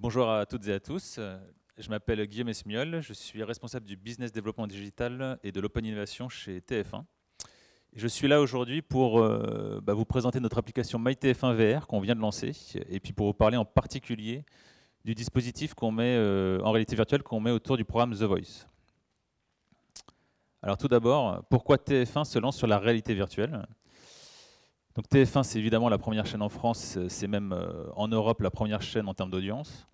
Bonjour à toutes et à tous. Je m'appelle Guillaume Esmiol, je suis responsable du business développement digital et de l'open innovation chez TF1. Je suis là aujourd'hui pour vous présenter notre application MyTF1 VR qu'on vient de lancer et puis pour vous parler en particulier du dispositif qu'on met en réalité virtuelle qu'on met autour du programme The Voice. Alors tout d'abord, pourquoi TF1 se lance sur la réalité virtuelle? Donc TF1, c'est évidemment la première chaîne en France, c'est même en Europe la première chaîne en termes d'audience.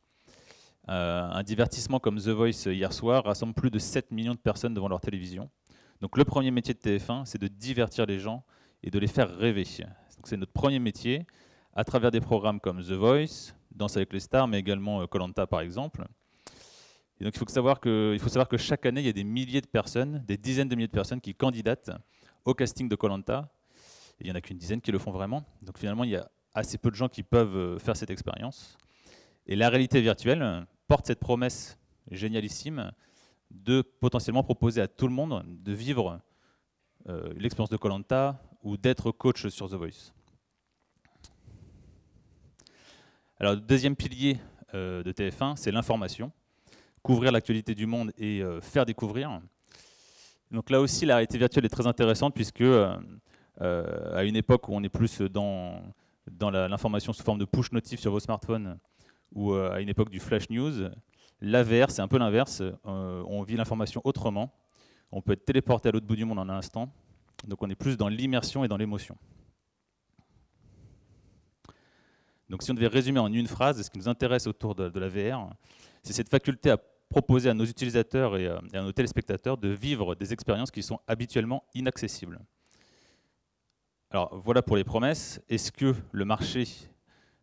Un divertissement comme The Voice hier soir rassemble plus de 7 millions de personnes devant leur télévision. Donc le premier métier de TF1, c'est de divertir les gens et de les faire rêver. Donc c'est notre premier métier, à travers des programmes comme The Voice, Danse avec les stars, mais également koh par exemple. Et donc il faut savoir que chaque année, il y a des milliers de personnes, des dizaines de milliers de personnes qui candidatent au casting de koh. Il n'y en a qu'une dizaine qui le font vraiment. Donc finalement, il y a assez peu de gens qui peuvent faire cette expérience. Et la réalité virtuelle porte cette promesse génialissime de potentiellement proposer à tout le monde de vivre l'expérience de koh ou d'être coach sur The Voice. Alors, le deuxième pilier de TF1, c'est l'information. Couvrir l'actualité du monde et faire découvrir. Donc là aussi, la réalité virtuelle est très intéressante puisque à une époque où on est plus dans l'information sous forme de push notif sur vos smartphones ou à une époque du flash news, la VR, c'est un peu l'inverse. On vit l'information autrement. On peut être téléporté à l'autre bout du monde en un instant. Donc on est plus dans l'immersion et dans l'émotion. Donc si on devait résumer en une phrase, ce qui nous intéresse autour de la VR, c'est cette faculté à proposer à nos utilisateurs et à nos téléspectateurs de vivre des expériences qui sont habituellement inaccessibles. Alors voilà pour les promesses. Est-ce que le marché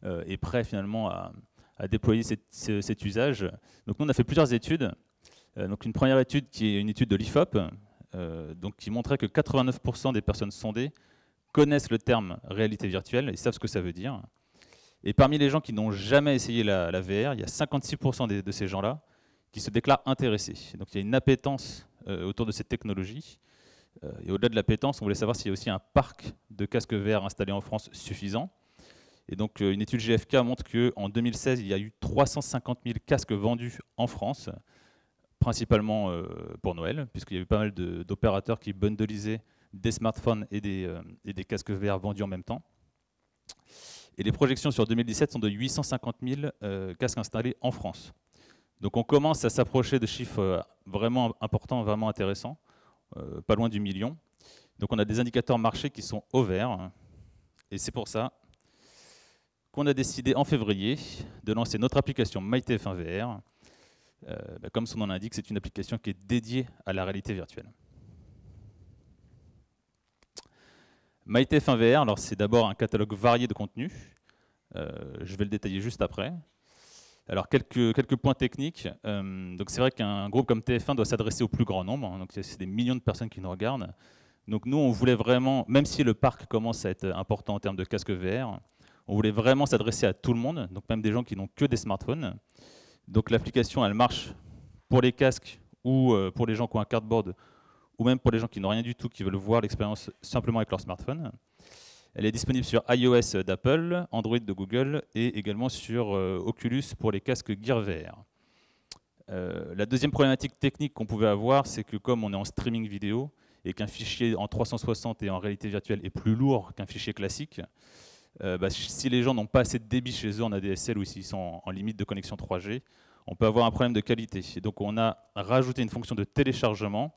est prêt finalement à déployer cet usage? Donc nous, on a fait plusieurs études. Donc une première étude qui est une étude de l'IFOP, qui montrait que 89% des personnes sondées connaissent le terme réalité virtuelle et savent ce que ça veut dire. Et parmi les gens qui n'ont jamais essayé la VR, il y a 56% de ces gens-là qui se déclarent intéressés. Donc il y a une appétence autour de cette technologie. Et au-delà de l'appétence, on voulait savoir s'il y a aussi un parc de casques VR installés en France suffisant. Et donc une étude GfK montre qu'en 2016, il y a eu 350 000 casques vendus en France, principalement pour Noël, puisqu'il y a eu pas mal d'opérateurs qui bundlisaient des smartphones et des casques VR vendus en même temps. Et les projections sur 2017 sont de 850 000 casques installés en France. Donc on commence à s'approcher de chiffres vraiment importants, vraiment intéressants, pas loin du million. Donc on a des indicateurs marchés qui sont au vert, et c'est pour ça qu'on a décidé en février de lancer notre application MyTF1 VR. Comme son nom l'indique, c'est une application qui est dédiée à la réalité virtuelle. MyTF1 VR, alors c'est d'abord un catalogue varié de contenus. Je vais le détailler juste après. Alors quelques points techniques. Donc c'est vrai qu'un groupe comme TF1 doit s'adresser au plus grand nombre. Donc c'est des millions de personnes qui nous regardent. Donc nous, on voulait vraiment, même si le parc commence à être important en termes de casque VR, on voulait vraiment s'adresser à tout le monde, donc même des gens qui n'ont que des smartphones. Donc l'application, elle marche pour les casques ou pour les gens qui ont un cardboard, ou même pour les gens qui n'ont rien du tout, qui veulent voir l'expérience simplement avec leur smartphone. Elle est disponible sur iOS d'Apple, Android de Google et également sur Oculus pour les casques Gear VR. La deuxième problématique technique qu'on pouvait avoir, c'est que comme on est en streaming vidéo et qu'un fichier en 360 et en réalité virtuelle est plus lourd qu'un fichier classique, si les gens n'ont pas assez de débit chez eux en ADSL ou s'ils sont en limite de connexion 3G, on peut avoir un problème de qualité. Et donc on a rajouté une fonction de téléchargement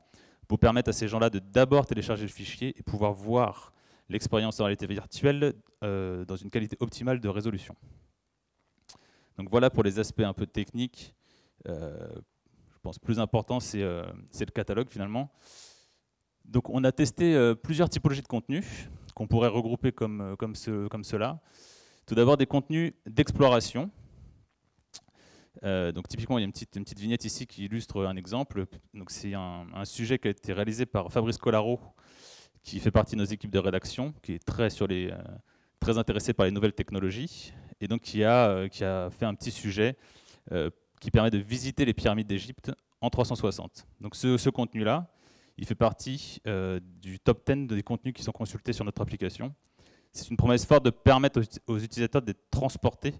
pour permettre à ces gens-là de d'abord télécharger le fichier et pouvoir voir l'expérience en réalité virtuelle dans une qualité optimale de résolution. Donc voilà pour les aspects un peu techniques. Je pense plus important, c'est le catalogue finalement. Donc on a testé plusieurs typologies de contenus qu'on pourrait regrouper comme cela. Tout d'abord des contenus d'exploration. Donc typiquement, il y a une petite vignette ici qui illustre un exemple. Donc c'est un sujet qui a été réalisé par Fabrice Collaro, qui fait partie de nos équipes de rédaction, qui est très intéressé par les nouvelles technologies, et donc qui a fait un petit sujet qui permet de visiter les pyramides d'Égypte en 360. Donc ce contenu-là, il fait partie du top 10 des contenus qui sont consultés sur notre application. C'est une promesse forte de permettre aux utilisateurs d'être transportés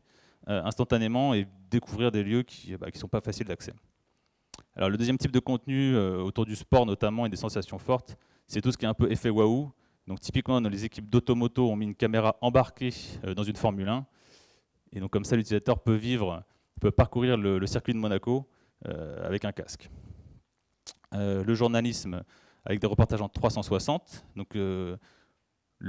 instantanément et découvrir des lieux qui ne sont pas faciles d'accès. Alors le deuxième type de contenu autour du sport notamment et des sensations fortes, c'est tout ce qui est un peu effet waouh. Donc typiquement, dans les équipes d'automoto, on met une caméra embarquée dans une Formule 1. Et donc comme ça, l'utilisateur peut parcourir le circuit de Monaco avec un casque. Le journalisme avec des reportages en 360. Donc le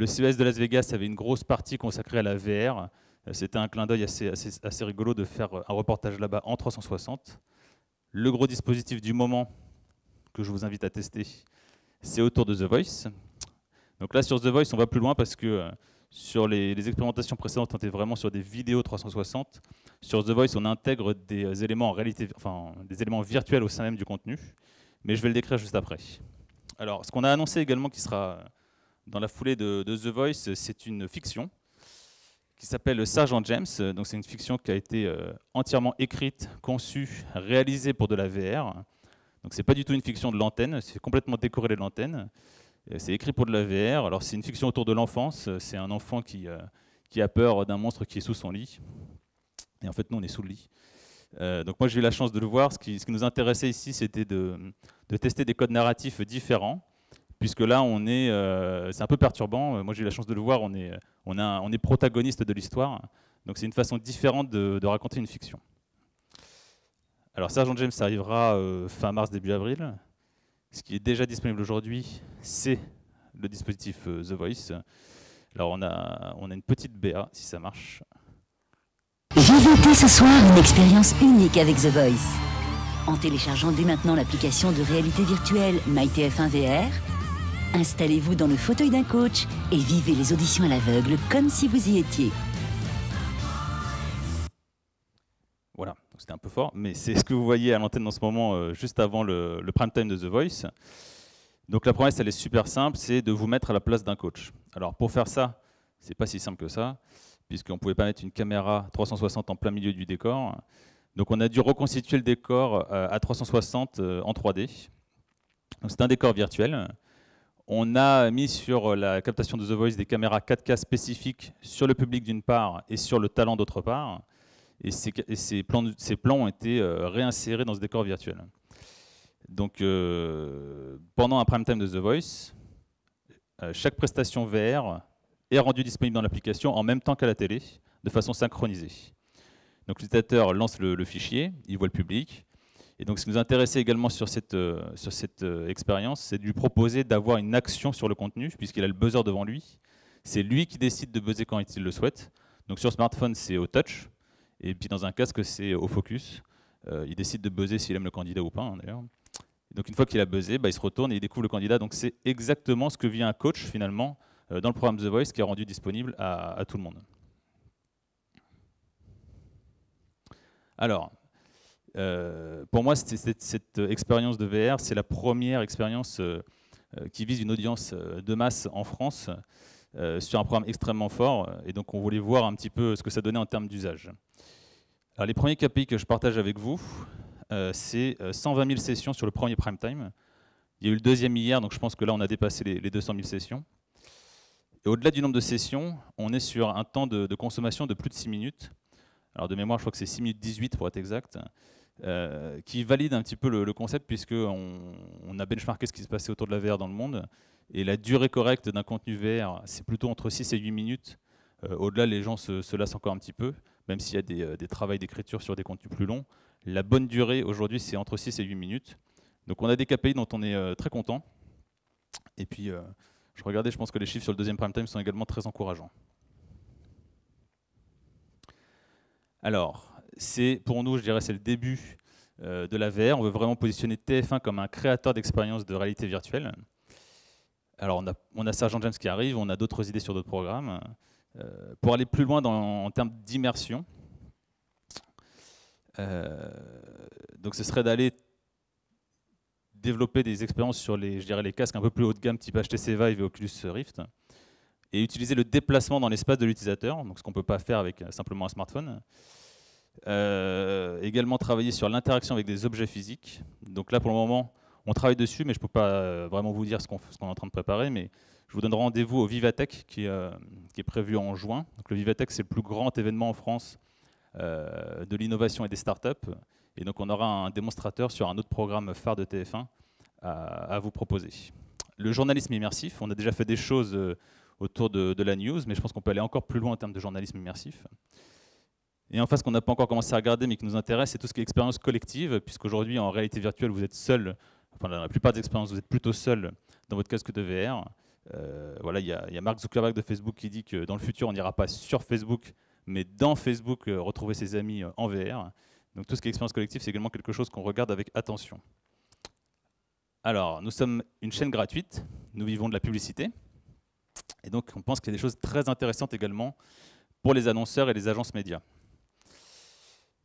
CES de Las Vegas avait une grosse partie consacrée à la VR. C'était un clin d'œil assez rigolo de faire un reportage là-bas en 360. Le gros dispositif du moment que je vous invite à tester, c'est autour de The Voice. Donc là, sur The Voice, on va plus loin parce que sur les expérimentations précédentes, on était vraiment sur des vidéos 360. Sur The Voice, on intègre des éléments en réalité, enfin des éléments virtuels au sein même du contenu. Mais je vais le décrire juste après. Alors, ce qu'on a annoncé également qui sera dans la foulée de The Voice, c'est une fiction qui s'appelle Sergent James. Donc c'est une fiction qui a été entièrement écrite, conçue, réalisée pour de la VR. Donc c'est pas du tout une fiction de l'antenne, c'est complètement décorrélé de l'antenne. C'est écrit pour de la VR. Alors c'est une fiction autour de l'enfance. C'est un enfant qui a peur d'un monstre qui est sous son lit. Et en fait, nous, on est sous le lit. Donc moi, j'ai eu la chance de le voir. Ce qui nous intéressait ici, c'était de tester des codes narratifs différents. Puisque là, c'est un peu perturbant. Moi, j'ai eu la chance de le voir. On est protagoniste de l'histoire. Donc, c'est une façon différente de raconter une fiction. Alors, Sergent James arrivera fin mars, début avril. Ce qui est déjà disponible aujourd'hui, c'est le dispositif The Voice. Alors, on a une petite BA, si ça marche. Vivez dès ce soir une expérience unique avec The Voice. En téléchargeant dès maintenant l'application de réalité virtuelle MyTF1 VR, installez-vous dans le fauteuil d'un coach et vivez les auditions à l'aveugle comme si vous y étiez. Voilà, c'était un peu fort, mais c'est ce que vous voyez à l'antenne en ce moment, juste avant le prime time de The Voice. Donc la promesse, elle est super simple, c'est de vous mettre à la place d'un coach. Alors pour faire ça, c'est pas si simple que ça, puisqu'on ne pouvait pas mettre une caméra 360 en plein milieu du décor. Donc on a dû reconstituer le décor à 360 en 3D. Donc c'est un décor virtuel. On a mis sur la captation de The Voice des caméras 4K spécifiques sur le public d'une part et sur le talent d'autre part. Et ces plans ont été réinsérés dans ce décor virtuel. Donc pendant un prime time de The Voice, chaque prestation VR est rendue disponible dans l'application en même temps qu'à la télé, de façon synchronisée. Donc l'utilisateur lance le fichier, il voit le public. Et donc, ce qui nous intéressait également sur cette expérience, c'est de lui proposer d'avoir une action sur le contenu, puisqu'il a le buzzer devant lui. C'est lui qui décide de buzzer quand il le souhaite. Donc, sur smartphone, c'est au touch. Et puis, dans un casque, c'est au focus. Il décide de buzzer s'il aime le candidat ou pas, hein, d'ailleurs. Donc, une fois qu'il a buzzé, il se retourne et il découvre le candidat. Donc, c'est exactement ce que vit un coach, finalement, dans le programme The Voice, qui est rendu disponible à tout le monde. Alors, pour moi, cette expérience de VR, c'est la première expérience qui vise une audience de masse en France sur un programme extrêmement fort. Et donc, on voulait voir un petit peu ce que ça donnait en termes d'usage. Alors, les premiers KPI que je partage avec vous, c'est 120 000 sessions sur le premier prime time. Il y a eu le deuxième hier, donc je pense que là, on a dépassé les 200 000 sessions. Et au-delà du nombre de sessions, on est sur un temps de consommation de plus de 6 minutes. Alors, de mémoire, je crois que c'est 6 minutes 18 pour être exact. Qui valide un petit peu le concept, puisqu'on a benchmarké ce qui se passait autour de la VR dans le monde. Et la durée correcte d'un contenu VR, c'est plutôt entre 6 et 8 minutes. Au-delà, les gens se lassent encore un petit peu, même s'il y a des travaux d'écriture sur des contenus plus longs. La bonne durée, aujourd'hui, c'est entre 6 et 8 minutes. Donc on a des KPI dont on est très content. Et puis, je regardais, je pense que les chiffres sur le deuxième prime time sont également très encourageants. Alors, pour nous, je dirais, c'est le début de la VR. On veut vraiment positionner TF1 comme un créateur d'expériences de réalité virtuelle. Alors, on a Sergent James qui arrive, on a d'autres idées sur d'autres programmes. Pour aller plus loin en termes d'immersion, donc ce serait d'aller développer des expériences sur les casques un peu plus haut de gamme, type HTC Vive et Oculus Rift, et utiliser le déplacement dans l'espace de l'utilisateur, donc ce qu'on ne peut pas faire avec simplement un smartphone. Également travailler sur l'interaction avec des objets physiques. Donc là, pour le moment, on travaille dessus, mais je ne peux pas vraiment vous dire ce qu'on est en train de préparer. Mais je vous donne rendez-vous au Vivatech, qui est prévu en juin. Donc le Vivatech, c'est le plus grand événement en France de l'innovation et des startups. Et donc on aura un démonstrateur sur un autre programme phare de TF1 à vous proposer. Le journalisme immersif, on a déjà fait des choses autour de la news, mais je pense qu'on peut aller encore plus loin en termes de journalisme immersif. Et enfin, ce qu'on n'a pas encore commencé à regarder, mais qui nous intéresse, c'est tout ce qui est expérience collective, puisqu'aujourd'hui, en réalité virtuelle, vous êtes seul, enfin, dans la plupart des expériences, vous êtes plutôt seul dans votre casque de VR. Voilà, il y a Mark Zuckerberg de Facebook qui dit que dans le futur, on n'ira pas sur Facebook, mais dans Facebook, retrouver ses amis en VR. Donc tout ce qui est expérience collective, c'est également quelque chose qu'on regarde avec attention. Alors, nous sommes une chaîne gratuite, nous vivons de la publicité, et donc on pense qu'il y a des choses très intéressantes également pour les annonceurs et les agences médias.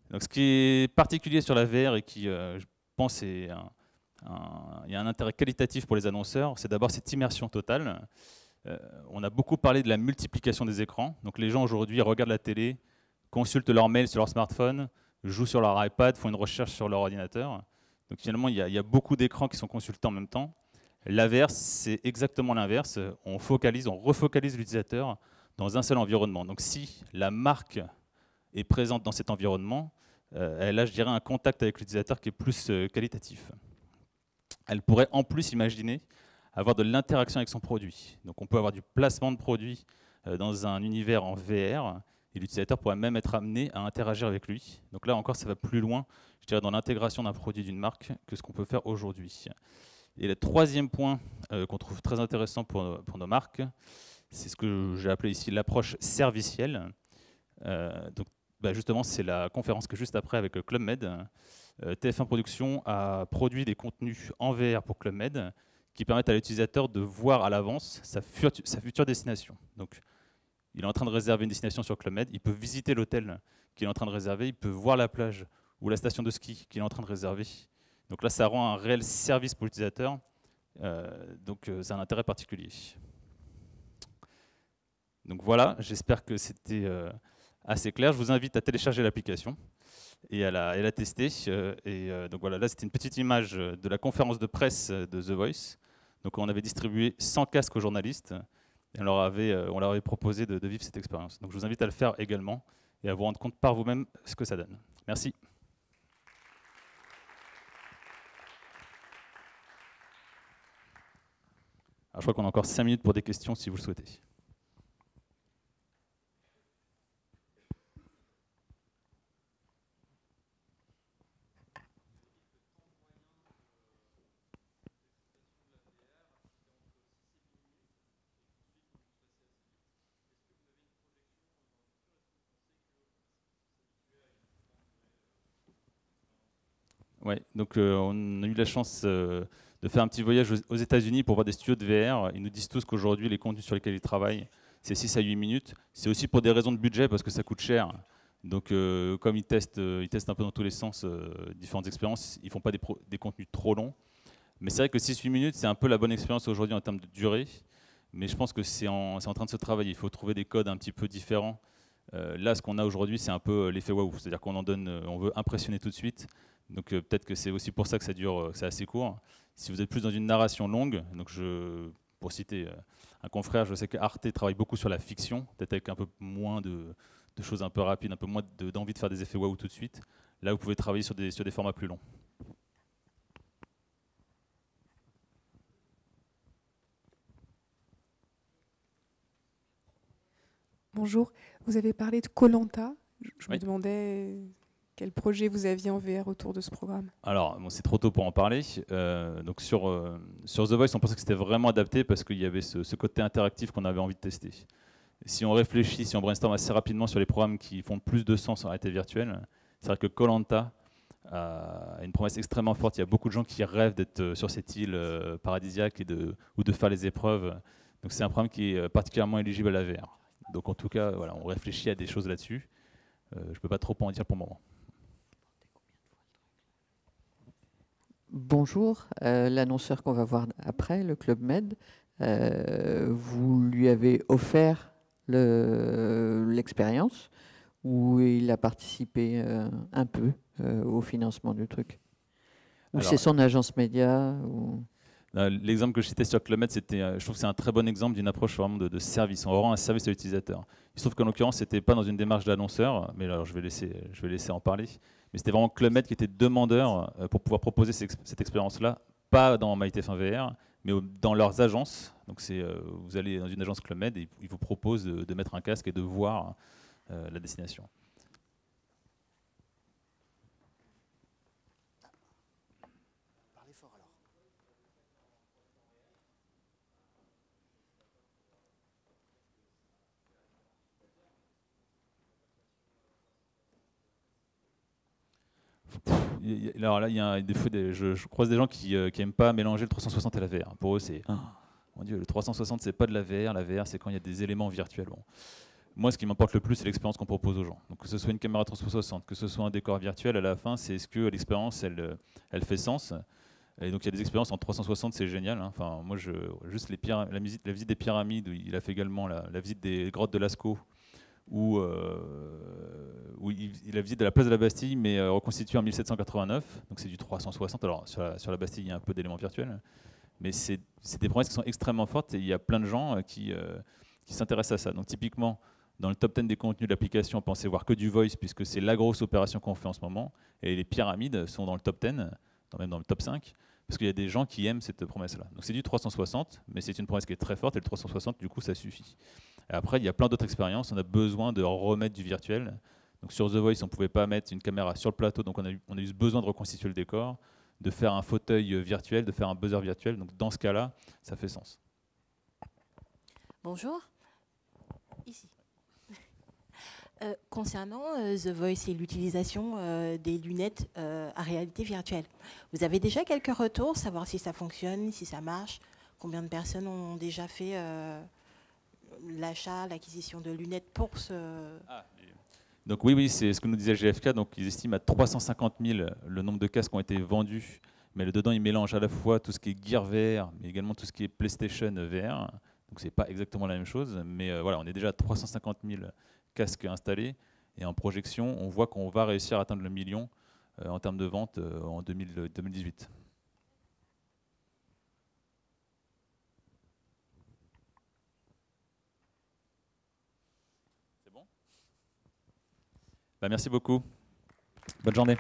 Donc, ce qui est particulier sur la VR et qui, je pense, il y a un intérêt qualitatif pour les annonceurs, c'est d'abord cette immersion totale. On a beaucoup parlé de la multiplication des écrans. Donc, les gens aujourd'hui regardent la télé, consultent leur mail sur leur smartphone, jouent sur leur iPad, font une recherche sur leur ordinateur. Donc, finalement, il y a beaucoup d'écrans qui sont consultés en même temps. La VR, c'est exactement l'inverse. On refocalise l'utilisateur dans un seul environnement. Donc, si la marque est présente dans cet environnement, elle a, je dirais, un contact avec l'utilisateur qui est plus qualitatif. Elle pourrait en plus imaginer avoir de l'interaction avec son produit. Donc on peut avoir du placement de produit dans un univers en VR, et l'utilisateur pourrait même être amené à interagir avec lui. Donc là encore, ça va plus loin, je dirais, dans l'intégration d'un produit d'une marque que ce qu'on peut faire aujourd'hui. Et le troisième point qu'on trouve très intéressant pour nos marques, c'est ce que j'ai appelé ici l'approche servicielle. Donc, justement, c'est la conférence que juste après avec Club Med. TF1 Productions a produit des contenus en VR pour Club Med qui permettent à l'utilisateur de voir à l'avance sa future destination. Donc, il est en train de réserver une destination sur Club Med, il peut visiter l'hôtel qu'il est en train de réserver, il peut voir la plage ou la station de ski qu'il est en train de réserver. Donc là, ça rend un réel service pour l'utilisateur. Donc, c'est un intérêt particulier. Donc voilà, j'espère que c'était assez clair. Je vous invite à télécharger l'application et à la tester. Donc voilà, là c'était une petite image de la conférence de presse de The Voice. Donc on avait distribué 100 casques aux journalistes et on leur avait proposé de vivre cette expérience. Donc je vous invite à le faire également et à vous rendre compte par vous-même ce que ça donne. Merci. Alors, je crois qu'on a encore 5 minutes pour des questions si vous le souhaitez. Ouais, donc on a eu la chance de faire un petit voyage aux États-Unis pour voir des studios de VR. Ils nous disent tous qu'aujourd'hui, les contenus sur lesquels ils travaillent, c'est 6 à 8 minutes. C'est aussi pour des raisons de budget, parce que ça coûte cher. Donc, comme ils testent un peu dans tous les sens différentes expériences, ils ne font pas des contenus trop longs. Mais c'est vrai que 6-8 minutes, c'est un peu la bonne expérience aujourd'hui en termes de durée. Mais je pense que c'est en train de se travailler. Il faut trouver des codes un petit peu différents. Là, ce qu'on a aujourd'hui, c'est un peu l'effet waouh. C'est-à-dire qu'on en donne, on veut impressionner tout de suite. Donc peut-être que c'est aussi pour ça que ça dure, c'est assez court. Si vous êtes plus dans une narration longue, donc pour citer un confrère, je sais que Arte travaille beaucoup sur la fiction, peut-être avec un peu moins de choses un peu rapides, un peu moins d'envie de faire des effets waouh tout de suite. Là, vous pouvez travailler sur des formats plus longs. Bonjour, vous avez parlé de Koh-Lanta. Je Oui. me demandais quel projet vous aviez en VR autour de ce programme. Alors, bon, c'est trop tôt pour en parler. Donc sur The Voice, on pensait que c'était vraiment adapté parce qu'il y avait ce côté interactif qu'on avait envie de tester. Si on réfléchit, si on brainstorm assez rapidement sur les programmes qui font plus de sens en réalité virtuelle, c'est vrai que Koh-Lanta a une promesse extrêmement forte. Il y a beaucoup de gens qui rêvent d'être sur cette île paradisiaque ou de faire les épreuves. Donc c'est un programme qui est particulièrement éligible à la VR. Donc en tout cas, voilà, on réfléchit à des choses là-dessus. Je ne peux pas trop en dire pour le moment. Bonjour, l'annonceur qu'on va voir après, le Club Med, vous lui avez offert l'expérience ou il a participé un peu au financement du truc? Ou c'est son agence média ou... L'exemple que je citais sur Club Med, je trouve que c'est un très bon exemple d'une approche vraiment de service. On rend un service à l'utilisateur. Il se trouve qu'en l'occurrence, ce n'était pas dans une démarche d'annonceur, mais alors je vais laisser en parler. Mais c'était vraiment Club Med qui était demandeur pour pouvoir proposer cette expérience-là, pas dans MyTF1 VR, mais dans leurs agences. Donc vous allez dans une agence Club Med et ils vous proposent de mettre un casque et de voir la destination. Alors là, il y a des fois, je croise des gens qui n'aiment pas mélanger le 360 et la VR. Pour eux, c'est mon Dieu, le 360, c'est pas de la VR. La VR, c'est quand il y a des éléments virtuels. Bon. Moi, ce qui m'importe le plus, c'est l'expérience qu'on propose aux gens. Donc, que ce soit une caméra 360, que ce soit un décor virtuel, à la fin, c'est est-ce que l'expérience, elle fait sens. Et donc, il y a des expériences en 360, c'est génial. Hein. Enfin, moi, juste la visite des pyramides, il a fait également la visite des grottes de Lascaux, où il a visité la place de la Bastille, mais reconstituée en 1789. Donc c'est du 360. Alors sur la Bastille, il y a un peu d'éléments virtuels, mais c'est des promesses qui sont extrêmement fortes et il y a plein de gens qui s'intéressent à ça. Donc typiquement, dans le top 10 des contenus de l'application, pensez voir que du voice, puisque c'est la grosse opération qu'on fait en ce moment. Et les pyramides sont dans le top 10, même dans le top 5, parce qu'il y a des gens qui aiment cette promesse-là. Donc c'est du 360, mais c'est une promesse qui est très forte, et le 360, du coup, ça suffit. Et après, il y a plein d'autres expériences, on a besoin de remettre du virtuel. Donc sur The Voice, on ne pouvait pas mettre une caméra sur le plateau, donc on a eu besoin de reconstituer le décor, de faire un fauteuil virtuel, de faire un buzzer virtuel. Donc dans ce cas-là, ça fait sens. Bonjour. Ici. Concernant The Voice et l'utilisation des lunettes à réalité virtuelle, vous avez déjà quelques retours, savoir si ça fonctionne, si ça marche, combien de personnes ont déjà fait l'achat, l'acquisition de lunettes pour ce... Donc oui, c'est ce que nous disait GFK. Donc ils estiment à 350 000 le nombre de casques qui ont été vendus. Mais dedans, ils mélangent à la fois tout ce qui est Gear VR, mais également tout ce qui est PlayStation VR. Donc c'est pas exactement la même chose. Mais voilà, on est déjà à 350 000 casques installés. Et en projection, on voit qu'on va réussir à atteindre le million en termes de vente en 2018. C'est bon ? Merci beaucoup. Bonne journée.